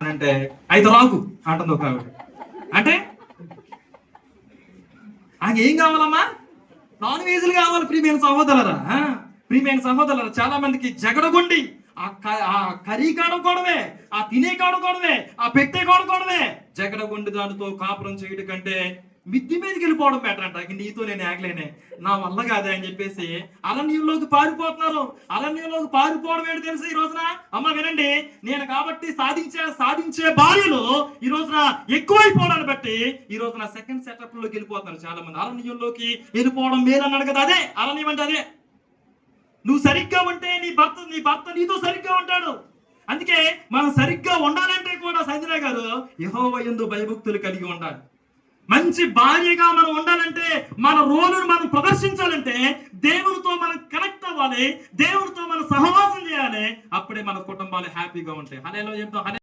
అంటే అయితే రాకు అంటుంది ఒక ఆవిడ. అంటే ఏం కావాలమ్మా? నాన్ వెజ్లు కావాలి. ప్రియమైన సహోదరులారా, ప్రియమైన సహోదరులారా, చాలా మందికి జగడగొండి ఆ కర్రీ కాడుకోవడమే, ఆ తినే కాడుకోవడమే, ఆ పెట్టే కాడుకోవడమే. జగడగొండి దానితో కాపురం చేయడం కంటే మిద్ది మీదకి వెళ్ళిపోవడం బెటర్ అంట. నీతో నేను ఆగలేనే, నా వల్ల కాదే అని చెప్పేసి అరణ్యంలోకి పారిపోతున్నారు. అరణ్యంలోకి పారిపోవడం ఏంటి తెలుసు ఈ రోజున? అమ్మ వినండి, నేను కాబట్టి సాధించే భార్యలు ఈ రోజున ఎక్కువైపోవడాన్ని బట్టి ఈ రోజున సెకండ్ సెటప్ లోకి వెళ్ళిపోతున్నారు చాలా మంది. అరణ్యంలోకి వెళ్ళిపోవడం మేలన్నాడు కదా, అదే అరణ్యం అంటే అదే. నువ్వు సరిగ్గా ఉంటే నీ భర్త నీతో సరిగ్గా ఉంటాడు. అందుకే మనం సరిగ్గా ఉండాలంటే కూడా సంజన గారు యెహోవా యందు భయభక్తులు కలిగి ఉండాలి. మంచి భార్యగా మనం ఉండాలంటే, మన రోలును మనం ప్రదర్శించాలంటే దేవునితో మనం కనెక్ట్ అవ్వాలి, దేవునితో మనం సహవాసం చేయాలి. అప్పుడే మన కుటుంబాలు హ్యాపీగా ఉంటాయి. హల్లెలూయా చెప్తాం.